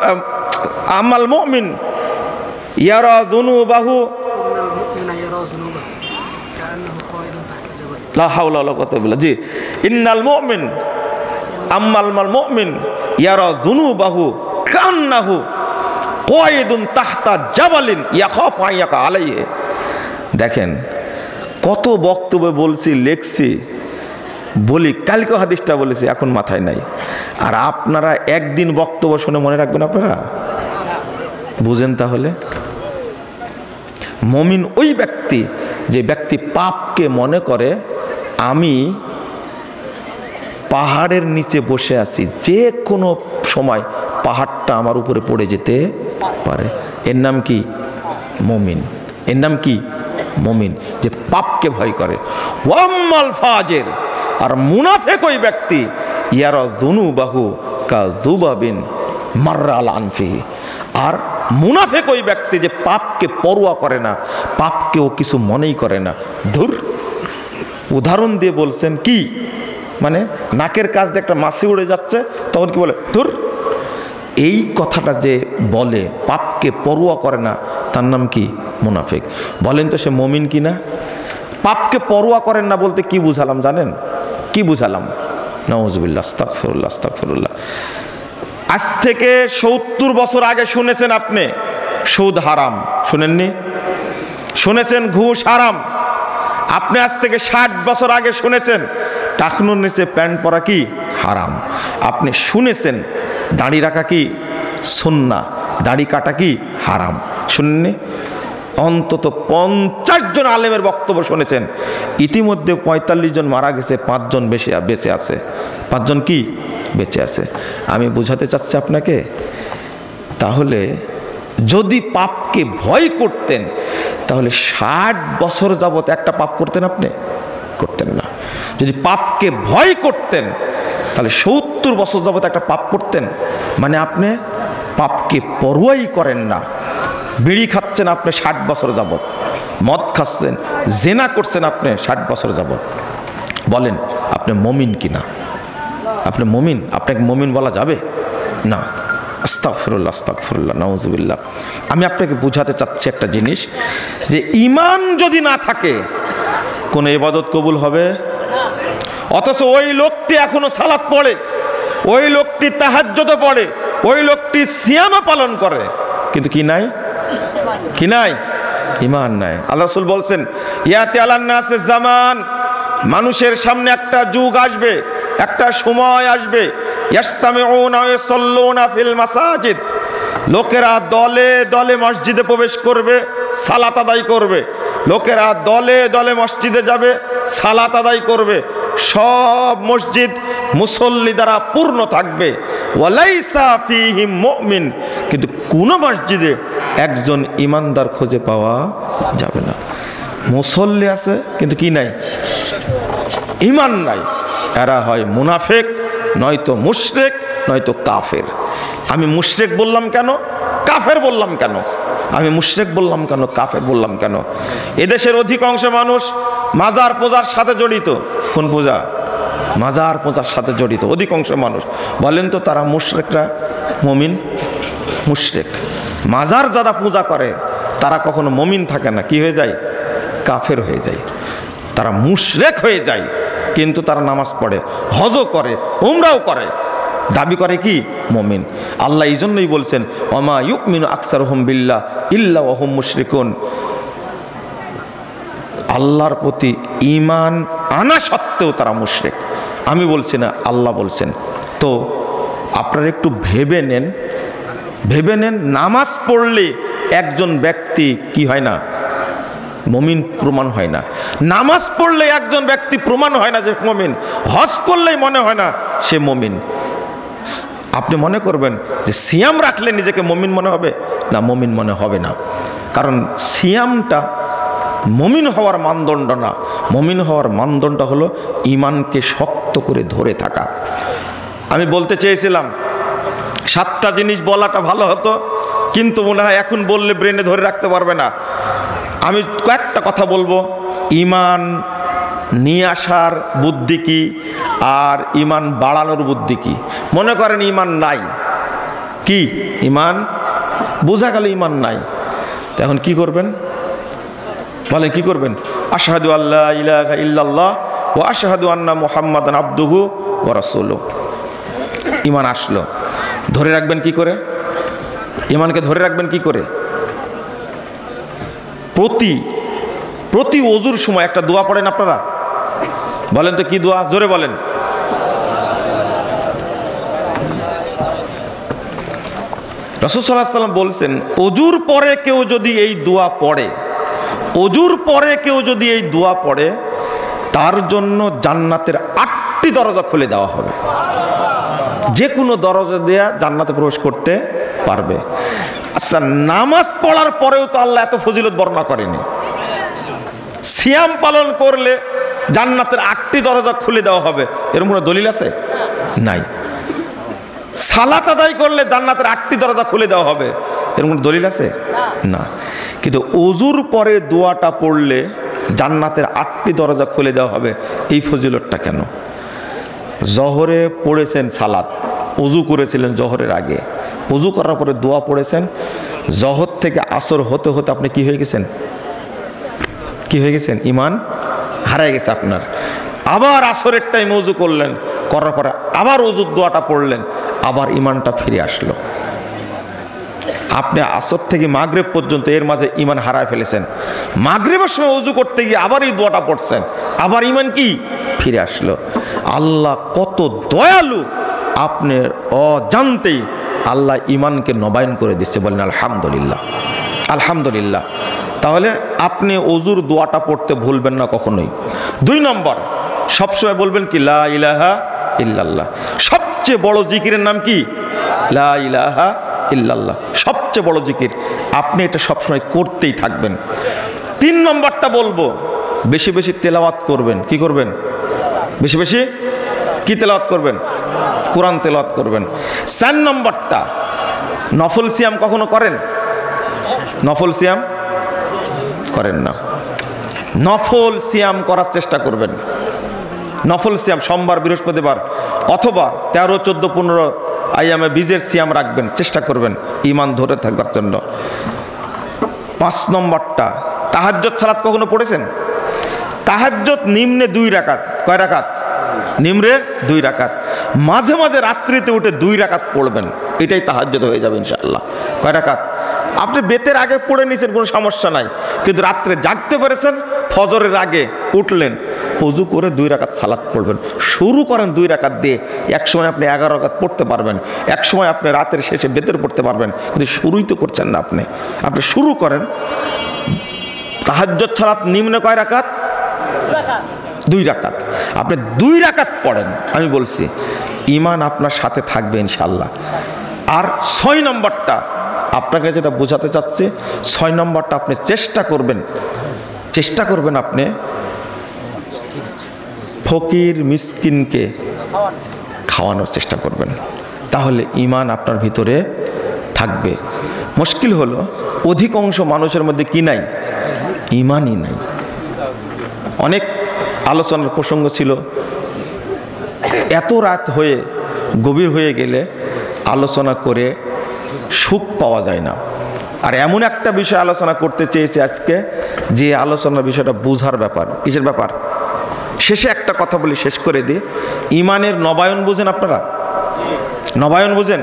আম্মাল মুমিন ইয়ারা যুনুবাহু লা হাওলা ওয়ালা কুওয়াতা ইল্লা বিল্লাহ। জি, ইন্নাল মুমিন আম্মাল মুমিন ইয়ারা যুনুবাহু কান্নাহু কায়দুন তাহতা জাবালিন ইয়াখাফু আইয়াকা আলাইহি। দেখেন কত বক্তব্য বলছি, লেখছি, বলি, কালকে হাদিসটা বলেছি, এখন মাথায় নাই। আর আপনারা একদিন বক্তব্য শুনে মনে রাখবেন আপনারা? বুঝেন তাহলে? মুমিন ওই ব্যক্তি যে ব্যক্তি পাপকে মনে করে আমি পাহাড়ের নিচে বসে আছি, যে কোনো সময় পাহাড়টা আমার উপরে পড়ে যেতে পারে। এর নাম কি? মুমিন। এর নাম কি? মুমিন, যে পাপকে ভয় করে। ওয়াম্মাল ফাজির, আর মুনাফিক ওই ব্যক্তি, ইয়ারা যুনুবাহু কাযুবাবিন মাররা আলা আনফিহি। আর মুনাফিক ওই ব্যক্তি যে পাপকে পরোয়া করে না, পাপকে ও কিছু মনেই করে না। ধুর, উদাহরণ দিয়ে বলছেন কি, মানে নাকের কাছ দিয়ে একটা মাছি উড়ে যাচ্ছে, তখন কি বলে? ধুর। এই কথাটা যে বলে, পাপকে পরোয়া করে না, তার নাম কি? মুনাফিক। বলেন তো সে মুমিন কি না? পাপকে পরোয়া করেন না বলতে কি বুঝালাম জানেন? কি বুঝালাম? নাউজুবিল্লাহ, আস্তাগফিরুল্লাহ, আস্তাগফিরুল্লাহ। আজ থেকে 70 বছর আগে শুনেছেন আপনি সুদ হারাম, শুনেননি? শুনেছেন ঘুষ হারাম। আপনি আজ থেকে 60 বছর আগে শুনেছেন টাকনুর নিচে প্যান্ট পরা কি হারাম। আপনি শুনেছেন দাড়ি রাখা কি সুন্নাহ, দাড়ি কাটা কি হারাম, শুনেননি? অন্তত 50 জন আলেমের বক্তব্য শুনেছেন। ইতিমধ্যে 45 জন মারা গেছে, 5 জন বেঁচে আছে। 5 জন কি বেঁচে আছে? আমি বুঝাতে চাচ্ছি আপনাকে, তাহলে যদি পাপকে ভয় করতেন তাহলে 60 বছর যাবত একটা পাপ করতেন আপনি? করতেন না। যদি পাপকে ভয় করতেন তাহলে 70 বছর যাবত একটা পাপ করতেন। মানে আপনি পাপকে পরোয়াই করেন না। বিড়ি খাচ্ছেন আপনি 60 বছর যাবত, মদ খাচ্ছেন, জেনা করছেন আপনি 60 বছর যাবত। বলেন আপনি মুমিন কিনা? আপনি মুমিন? আপনাকে মুমিন বলা যাবে না। আস্তাগফিরুল্লাহ, আস্তাগফিরুল্লাহ, নাউজুবিল্লাহ। আমি আপনাকে বুঝাতে চাচ্ছি একটা জিনিস, যে ঈমান যদি না থাকে কোন ইবাদত কবুল হবে? অথচ ওই লোকটি এখনো সালাত পড়ে, ওই লোকটি তাহাজ্জুদে পড়ে, ওই লোকটি সিয়াম পালন করে, কিন্তু কি নাই? কি নাই? ঈমান নাই। আল্লাহ রাসূল বলছেন, ইয়াতি আলান নাসে জামান, মানুষের সামনে একটা যুগ আসবে, একটা সময় আসবে, ইয়াস্তামিউনা ওয়া ইয়াসাল্লুনা ফিল মাসাজিদ, লোকেরা দলে দলে মসজিদে প্রবেশ করবে, সালাত আদায় করবে। লোকেরা দলে দলে মসজিদে যাবে, সালাত আদায় করবে। সব মসজিদ মুসল্লি দ্বারা পূর্ণ থাকবে। ওয়ালাইসা ফীহিম মুমিন, কিন্তু কোন মসজিদে একজন ইমানদার খুঁজে পাওয়া যাবে না। মুসল্লি আছে কিন্তু কি নাই? ঈমান নাই। এরা হয় মুনাফিক, নয়তো মুশরিক, নয়তো কাফের। আমি মুশরিক বললাম কেন? কাফের বললাম কেন? আমি মুশরিক বললাম কেন? কাফের বললাম কেন? এদেশের অধিকাংশ মানুষ মাজার পূজার সাথে জড়িত। কোন পূজা? মাজার পূজার সাথে জড়িত অধিকাংশ মানুষ। বলেন তো তারা মুশরিকরা মুমিন? মুশরিক। মাজার যারা পূজা করে তারা কখনো মুমিন থাকে না, কি হয়ে যায়? কাফের হয়ে যায়। তারা মুশরিক হয়ে যায়, কিন্তু তারা নামাজ পড়ে, হজও করে, উমরাও করে, দাবি করে কি মুমিন। আল্লাহ এই জন্যই বলছেন ওমা ইউমিনু আকসারুহুম বিল্লাহ ইল্লা ওয়া হুম মুশরিকুন। আল্লাহর প্রতি ঈমান আনা সত্ত্বেও তারা মুশরিক। আমি বলছি না, আল্লাহ বলছেন। তো আপনারা একটু ভেবে নেন, নামাজ পড়লে একজন ব্যক্তি কি হয় না? মুমিন প্রমাণ হয় না। নামাজ পড়লে একজন ব্যক্তি প্রমাণ হয় না যে মুমিন। হজ করলেই মনে হয় না সে মুমিন। আপনি মনে করবেন যে সিয়াম রাখলে নিজেকে মুমিন মনে হবে? না, মুমিন মনে হবে না। কারণ সিয়ামটা মুমিন হওয়ার মানদণ্ড না। মুমিন হওয়ার মানদণ্ড হলো ঈমানকে শক্ত করে ধরে থাকা। আমি বলতে চেয়েছিলাম 7টা জিনিস বলাটা ভালো হতো, কিন্তু মনে হয় এখন বললে ব্রেনে ধরে রাখতে পারবে না। আমি কয়েকটা কথা বলবো। ঈমান নিয়ে আসার বুদ্ধি কি, আর ঈমান বাড়ানোর বুদ্ধি কি। মনে করেন ঈমান নাই, কি ঈমান বোঝা গেল ঈমান নাই, তো এখন কি করবেন বলেন? কি করবেন? আশহাদু আল্লা ইলাহা ইল্লাল্লাহ ওয়া আশহাদু আন্না মুহাম্মাদান আবদুহু ওয়া রাসূলুহু। ঈমান আসলো, ধরে রাখবেন কি করে? ঈমানকে ধরে রাখবেন কি করে? প্রতি ওযুর সময় একটা দোয়া পড়েন আপনারা, বলেন তো কি দোয়া? জোরে বলেন। রাসূল সাল্লাল্লাহু আলাইহি ওয়াসাল্লাম বলছেন ওযুর পরে কেউ যদি এই দোয়া পড়ে, ওযুর পরে কেউ যদি এই দোয়া পড়ে, তার জন্য জান্নাতের 8টি দরজা খুলে দেওয়া হবে। যে কোনো দরজা দেয়া জান্নাতে প্রবেশ করতে পারবে। আচ্ছা, নামাজ পড়ার পরেও তো আল্লাহ এত ফজিলত বর্ণনা করেনি। সিয়াম পালন করলে জান্নাতের 8টি দরজা খুলে দেওয়া হবে, এরকম কোনো দলিল আছে? নাই। সালাত আদায় করলে জান্নাতের 8টি দরজা খুলে দেওয়া হবে, এরকম কোনো দলিল আছে? না। কিন্তু ওযুর পরে দোয়াটা পড়লে জান্নাতের 8টি দরজা খুলে দেওয়া হবে, এই ফজিলতটা কেন? জহরে পড়েছেন সালাত, ওযু করেছিলেন জহরের আগে, ওযু করার পরে দোয়া পড়েছেন, জহর থেকে আসর হতে হতে আপনি কি হয়ে গেছেন? কি হয়ে গেছেন? ঈমান হারায় গেছে আপনার। আবার আসরের টাইম ওযু করলেন, করার পরে আবার ওযুর দোয়াটা পড়লেন, আবার ঈমানটা ফিরে আসলো। আপনি আসর থেকে মাগরিব পর্যন্ত এর মাঝে ঈমান হারায় ফেলেছেন। মাগরিবের সময় ওযু করতে গিয়ে আবার এই দোয়াটা পড়ছেন, আবার ঈমান কি ফিরে আসলো। আল্লাহ কত দয়ালু, আপনি অজান্তেই আল্লাহ ঈমানকে নবায়ন করে দিচ্ছে। বলেন আলহামদুলিল্লাহ, আলহামদুলিল্লাহ। তাহলে আপনি ওযুর দোয়াটা পড়তে ভুলবেন না কখনোই। 2 নম্বর, সবসময় বলবেন কি লা ইলাহা ইল্লাল্লাহ। সবচেয়ে বড় জিকিরের নাম কি? লা ইলাহা ইল্লাল্লাহ, সবচেয়ে বড় জিকির। আপনি এটা সবসময় করতেই থাকবেন। 3 নম্বরটা বলবো, বেশি বেশি তেলাওয়াত করবেন। কি করবেন? বেশি বেশি কি তেলাওয়াত করবেন? কোরআন তেলাওয়াত করবেন। 4 নম্বরটা, নফল সিয়াম কখনো করেন? নফল সিয়াম করেন না। নফল সিয়াম করার চেষ্টা করবেন। নফল সিয়াম সোমবার, বৃহস্পতিবার, অথবা 13, 14, 15 আইয়ামে বীজের সিয়াম রাখবেন, চেষ্টা করবেন ঈমান ধরে থাকবার জন্য। 5 নম্বরটা, তাহাজ্জুদ সালাত কখনো পড়েছেন? তাহাজ্জুদ নিম্নে 2 রাকাত। কয় রাকাত? নিম্নে 2 রাকাত। মাঝে মাঝে রাত্রিতে উঠে 2 রাকাত পড়বেন, এটাই তাহাজ্জুদ হয়ে যাবে ইনশাআল্লাহ। কয় রাকাত? আপনি বেতের আগে পড়ে নিয়েছেন, কোনো সমস্যা নাই, কিন্তু রাত্রে জাগতে পেরেছেন, ফজরের আগে উঠলেন, ওযু করে 2 রাকাত সালাত পড়বেন। শুরু করেন 2 রাকাত দিয়ে, এক সময় আপনি 11 রাকাত পড়তে পারবেন, এক সময় আপনি রাতের শেষে বেতের পড়তে পারবেন, কিন্তু শুরুই তো করছেন না আপনি। আপনি শুরু করেন। তাহাজ্জুদ সালাত নিম্নে কয় রাকাত? 2 রাকাত। আপনি 2 রাকাত পড়েন, আমি বলছি ঈমান আপনার সাথে থাকবে ইনশাআল্লাহ। আর 6 নম্বরটা আপনাকে যেটা বোঝাতে চাচ্ছি, 6 নম্বরটা আপনি চেষ্টা করবেন আপনি ফকির মিসকিনকে খাওয়ানোর চেষ্টা করবেন, তাহলে ঈমান আপনার ভিতরে থাকবে। মুশকিল হলো অধিকাংশ মানুষের মধ্যে কি নাই? ইমানই নাই। অনেক আলোচনার প্রসঙ্গ ছিল, এত রাত হয়ে গভীর হয়ে গেলে আলোচনা করে সুখ পাওয়া যায় না। আর এমন একটা বিষয় আলোচনা করতে চেয়েছি আজকে, যে আলোচনার বিষয়টা বোঝার ব্যাপার। কিসের ব্যাপার? শেষে একটা কথা বলি, শেষ করে দিই। ইমানের নবায়ন বুঝেন আপনারা? নবায়ন বুঝেন?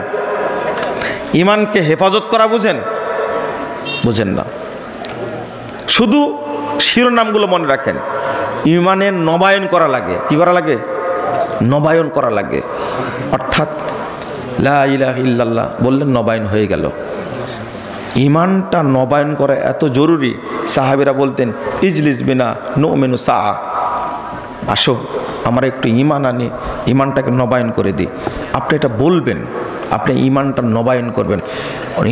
ইমানকে হেফাজত করা বুঝেন? বুঝেন না। শুধু শিরোনামগুলো মনে রাখেন। ইমানের নবায়ন করা লাগে। কি করা লাগে? নবায়ন করা লাগে। অর্থাৎ লা ইলাহা ইল্লাল্লাহ বললেন, নবায়ন হয়ে গেল। ইমানটা নবায়ন করা এত জরুরি, সাহাবীরা বলতেন ইজলিস বিনা নুমিনু সাআ, আসো আমরা একটু ইমান আনি, ইমানটাকে নবায়ন করে দিই। আপনি এটা বলবেন, আপনি ইমানটা নবায়ন করবেন।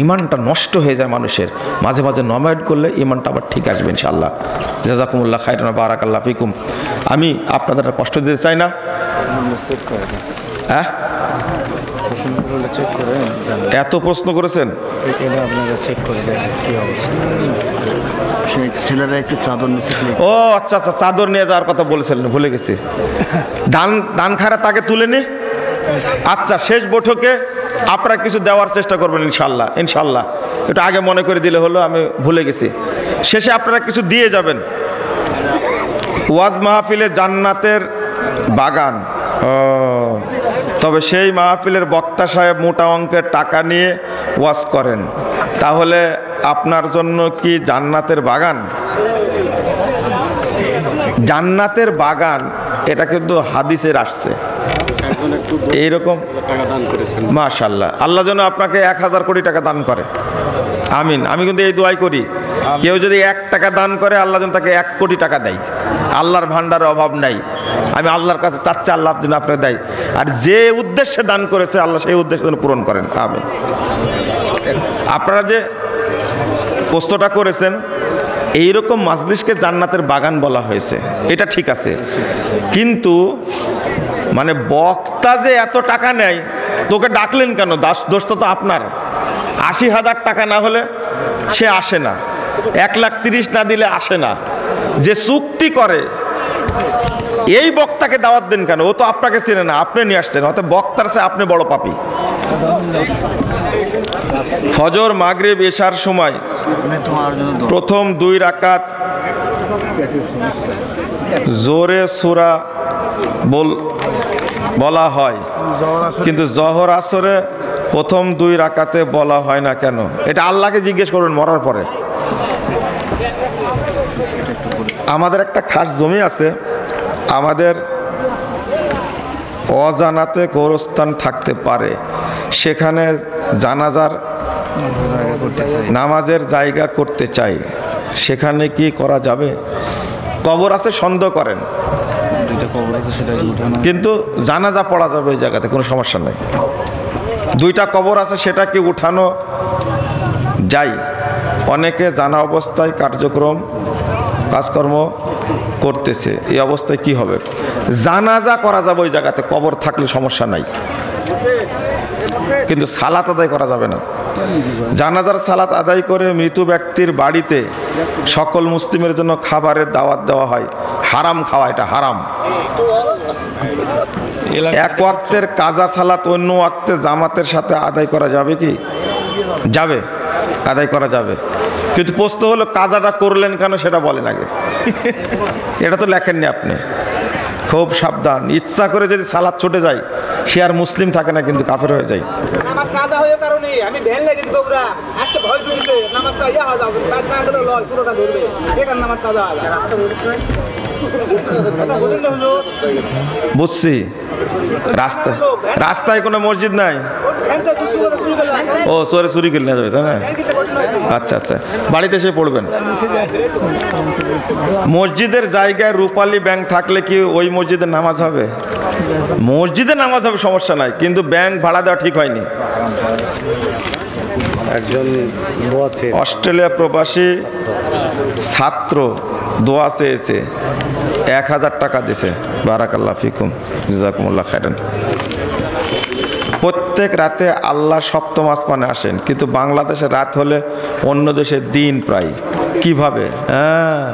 ইমানটা নষ্ট হয়ে যায় মানুষের, মাঝে মাঝে নবায়ন করলে ইমানটা আবার ঠিক আসবে ইনশাআল্লাহ। জাযাকুমুল্লাহ খাইরান, বারাকাল্লাহু ফিকুম। আমি আপনাদের কষ্ট দিতে চাই না। হ্যাঁ, এত প্রশ্ন করেছেন, ছেলেরা একটু চাদর নিচে। ও আচ্ছা আচ্ছা, চাদর নিয়ে যাওয়ার কথা বলেছিলেন, ভুলে গেছি। দান খায়রা তাকে তুলে নি। আচ্ছা, শেষ বৈঠকে আপনারা কিছু দেওয়ার চেষ্টা করবেন ইনশাল্লাহ। ইনশাল্লাহ একটু আগে মনে করে দিলে হলো, আমি ভুলে গেছি। শেষে আপনারা কিছু দিয়ে যাবেন। ওয়াজ মাহফিলে জান্নাতের বাগান। তবে সেই মাহফিলের বক্তা সাহেব মোটা অঙ্কের টাকা নিয়ে ওয়াজ করেন, তাহলে আপনার জন্য কি জান্নাতের বাগান? জান্নাতের বাগান এটা কিন্তু হাদিসের আসছে এইরকম। মাশাআল্লাহ, আল্লাহ যেন আপনাকে 1000 কোটি টাকা দান করে। আমিন। আমি কিন্তু এই দোয়াই করি, কেউ যদি 1 টাকা দান করে আল্লাহ যেন তাকে 1 কোটি টাকা দেয়। আল্লাহর ভান্ডারের অভাব নাই। আমি আল্লাহর কাছে চাচ্ছি আল্লাহ যেন আপনাকে দেয়, আর যে উদ্দেশ্যে দান করেছে আল্লাহ সেই উদ্দেশ্য যেন পূরণ করেন। আমিন। আপনারা যে প্রশ্নটা করেছেন, এইরকম মাজলিসকে জান্নাতের বাগান বলা হয়েছে, এটা ঠিক আছে। কিন্তু মানে বক্তা যে এত টাকা নেয়, তোকে ডাকলেন কেন? দোষটা তো আপনার। 80,000 টাকা না হলে সে আসে না, 1,30,000 না দিলে আসে না। যে চুক্তি করে এই বক্তাকে দাওয়াত দেন কেন? ও তো আপনাকে চেনে না, আপনি নিয়ে আসছেন, অর্থাৎ বক্তার চেয়ে আপনি বড় পাপী। ফজর, মাগরিব, এশার সময় প্রথম 2 রাকাত জোরে সূরা বলা হয়, কিন্তু জহর আসরে প্রথম 2 রাকাতে বলা হয় না কেন? এটা আল্লাহকে জিজ্ঞেস করবেন মরার পরে। আমাদের একটা খাস জমি আছে, আমাদের অজানাতে গোরস্থান থাকতে পারে, সেখানে জানাজার নামাজের জায়গা করতে চাই, সেখানে কি করা যাবে? কবর আছে সন্দেহ করেন, কিন্তু জানাজা পড়া যাবে ওই জায়গাতে, কোনো সমস্যা নেই। 2টা কবর আছে, সেটা কি উঠানো যায়? অনেকে জানা অবস্থায় কাজকর্ম করতেছে, এই অবস্থায় কি হবে? জানাজা করা যাবে ওই জায়গাতে, কবর থাকলে সমস্যা নাই, কিন্তু সালাত আদায় করা যাবে না। জানাজার সালাত আদায় করে মৃত ব্যক্তির বাড়িতে সকল মুসলিমের জন্য খাবারের দাওয়াত দেওয়া হয়। হারাম খাওয়া, এটা হারাম। এক ওয়াক্তের কাজা সালাত অন্য ওয়াক্তে জামাতের সাথে আদায় করা যাবে কি? যাবে, আদায় করা যাবে। কিন্তু প্রশ্ন হলো কাজাটা করলেন কেন সেটা বলেন আগে। এটা তো লেখেননি আপনি। খুব সাবধান, ইচ্ছা করে যদি সালাত ছুটে যায় সে আর মুসলিম থাকে না, কিন্তু কাফের হয়ে যায়। নামাজ কাজা হয়ে কারণে আমি ভ্যান লাগেছি বগুড়া, আজকে ভয় ঢুকেছে, নামাজটা ইয়া হয়ে যাবে, বাইক না ধরে লয় পুরোটা ধরবে, এখানে নামাজ কাজা হয় রাস্তা বুঝছি। রাস্তায় কোনো মসজিদ নাই। ও চোরে চুরি করে নিয়ে যাবে, তাই না? আচ্ছা আচ্ছা, বাড়িতে এসে পড়বেন। মসজিদের জায়গায় রূপালী ব্যাংক থাকলে কি ওই মসজিদে নামাজ হবে? মসজিদে নামাজ হবে, সমস্যা নাই, কিন্তু ব্যাংক ভাড়া দেওয়া ঠিক হয়নি। একজন অস্ট্রেলিয়া প্রবাসী ছাত্র দোয়া চেয়েছে, 1000 টাকা দিয়েছে। বারাকাল্লাহ ফিকুম, জাযাকুমুল্লাহ খাইরান। প্রত্যেক রাতে আল্লাহ সপ্তম আসমানে আসেন, কিন্তু বাংলাদেশে রাত হলে অন্য দেশে দিন প্রায়। কিভাবে? হ্যাঁ,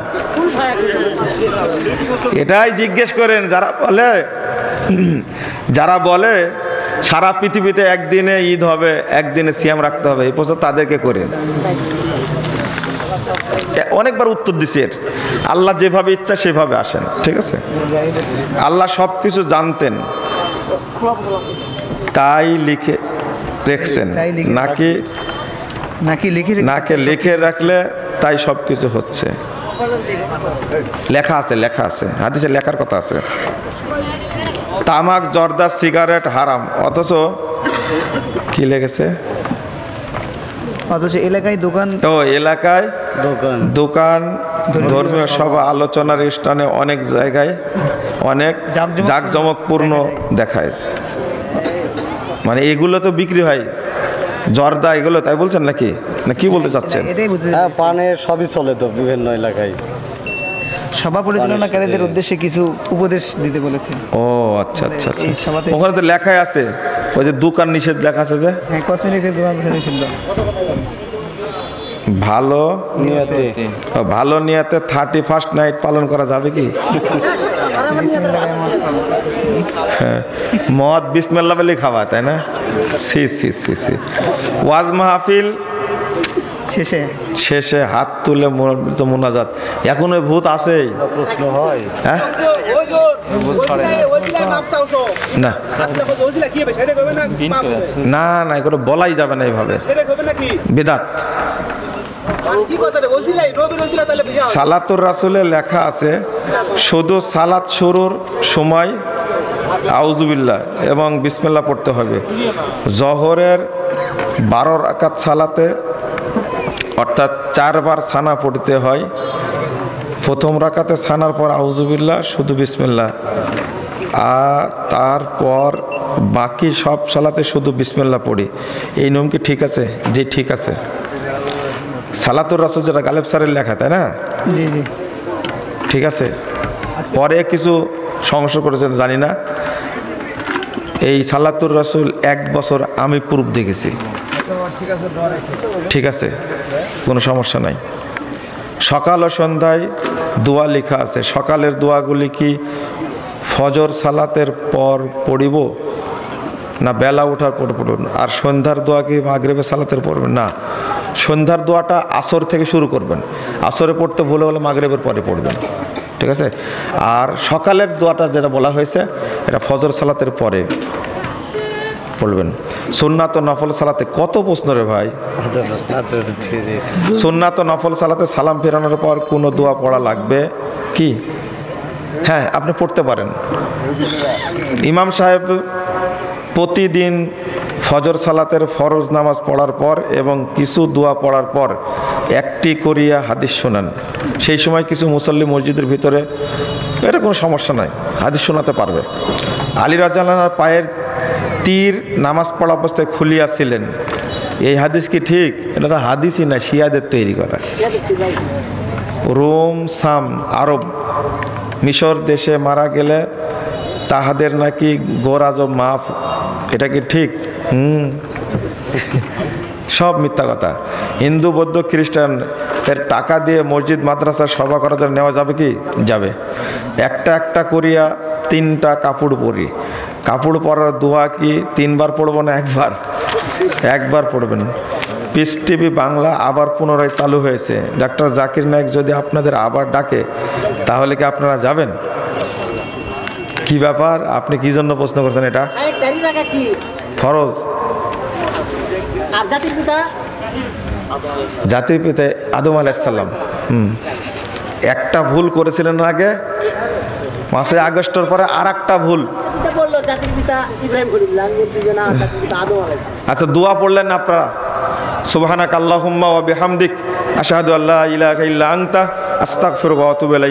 এটাই জিজ্ঞেস করেন যারা বলে সারা পৃথিবীতে একদিনে ঈদ হবে, একদিনে সিয়াম রাখতে হবে, এই প্রশ্ন তাদেরকে করেন। অনেকবার উত্তর দিছি এর। আল্লাহ যেভাবে ইচ্ছা সেভাবে আসেন, ঠিক আছে? আল্লাহ সব কিছু জানতেন তাই লিখে রেখেছেন, নাকি লিখে রাখলে তাই সব কিছু হচ্ছে। লেখা আছে হাদিসে লেখার কথা আছে। তামাক, জর্দা, সিগারেট হারাম, অথচ কি লেগেছে? অথচ এলাকায় দোকান, ধর্মীয় সভা, আলোচনার স্থানে অনেক জায়গায় অনেক জাঁকজমকপূর্ণ দেখায়। মানে এগুলো তো বিক্রি হয়, জর্দা এগুলো, তাই বলছেন নাকি? না কি বলতে চাচ্ছেন? হ্যাঁ, পানের সবই চলে তো বিভিন্ন এলাকায়। সভা পরিচালনাকারীদের উদ্দেশ্যে কিছু উপদেশ দিতে বলেছে। ও আচ্ছা। ওখানে তো লেখাই আছে, ওই যে দোকান নিষেধ লেখা আছে যে, হ্যাঁ, কসমেটিক্সের দোকান নিষিদ্ধ। ভালো নিয়াতে 31st নাইট পালন করা যাবে কি? হ্যাঁ, মদ বিসমিল্লাহ বলে খাওয়া, তাই না? সি ওয়াজ মাহফিল শেষে হাত তুলে মোনাজাত। এখন ওই ভূত আছে? প্রশ্ন হয়। হ্যাঁ, না এগুলো বলাই যাবে না এইভাবে, বিদাত। সালাতুর রাসূলে লেখা আছে শুধু সালাত শুরুর সময় আউযুবিল্লাহ এবং বিসমিল্লাহ পড়তে হবে। জোহরের 12 রাকাত সালাতে অর্থাৎ 4 বার সানা পড়তে হয়। প্রথম রাকাতে সানার পর আউযুবিল্লাহ, শুধু বিসমিল্লাহ, আর তারপর বাকি সব সালাতে শুধু বিসমিল্লাহ পড়ি। এই নিয়ম কি ঠিক আছে? জি ঠিক আছে। সালাতুর রাসূল যেটা গালেব স্যারের লেখা, তাই না? জি ঠিক আছে। পরে কিছু সংশোধন করেছেন জানি না। এই সালাতুর রাসূল 1 বছর আমি প্রুফ দেখেছি, ঠিক আছে, কোনো সমস্যা নাই। সকাল ও সন্ধ্যায় দোয়া লেখা আছে। সকালের দোয়াগুলি কি ফজর সালাতের পর পড়িব না বেলা ওঠার পর পড়ব? আর সন্ধ্যার দোয়া কি মাগরিবের সালাতের পড়বেন? না, সন্ধ্যার দোয়াটা আসর থেকে শুরু করবেন। আসরে পড়তে ভুলে হলে মাগরিবের পরে পড়বেন, ঠিক আছে? আর সকালের দোয়াটা যেটা বলা হয়েছে এটা ফজর সালাতের পরে পড়বেন। সুন্নাত ও নফল সালাতে কত প্রশ্ন রে ভাই! সুন্নাত ও নফল সালাতে সালাম ফেরানোর পর কোনো দোয়া পড়া লাগবে কি? হ্যাঁ, আপনি পড়তে পারেন। ইমাম সাহেব প্রতিদিন ফজর সালাতের ফরজ নামাজ পড়ার পর এবং কিছু দোয়া পড়ার পর একটি করিয়া হাদিস শোনান। সেই সময় কিছু মুসল্লি মসজিদের ভিতরে, এটা কোনো সমস্যা নাই, হাদিস শোনাতে পারবে। আলী রাদিয়াল্লাহু আনহুর পায়ের তীর নামাজ পড়া অবস্থায় খুলিয়াছিলেন, এই হাদিস কি ঠিক? এটা তো হাদিসই না, শিয়াদের তৈরি করা। রোম, শাম, আরব, মিশর দেশে মারা গেলে তাহাদের নাকি গোরাজ মাফ, এটা কি ঠিক? সব মিথ্যা কথা। হিন্দু, বৌদ্ধ, খ্রিস্টান এর টাকা দিয়ে মসজিদ মাদ্রাসা সভা করার জন্য নেওয়া যাবে কি? যাবে। একটা করিয়া 3টা কাপড় পরি। কাপড় পরার দোয়া কি 3 বার পড়বো না একবার পড়বেন। পিস টিভি বাংলা আবার পুনরায় চালু হয়েছে। ডাক্তার জাকির নায়েক যদি আপনাদের আবার ডাকে তাহলে কি আপনারা যাবেন? কি ব্যাপার, আপনি কি জন্য প্রশ্ন করছেন? এটা ফরজ। জাতির পিতা আদম আলাইহিস সালাম একটা ভুল করেছিলেন আগে, 5 আগস্টের পরে আর একটা ভুল। আচ্ছা, দোয়া পড়লেন না আপনারা? সুবহানাকা আল্লাহুম্মা ওয়া বিহামদিক আশহাদু আল্লা ইলাহা ইল্লা আনতা আস্তাগফিরুকা ওয়া আতুবু ইলাইক।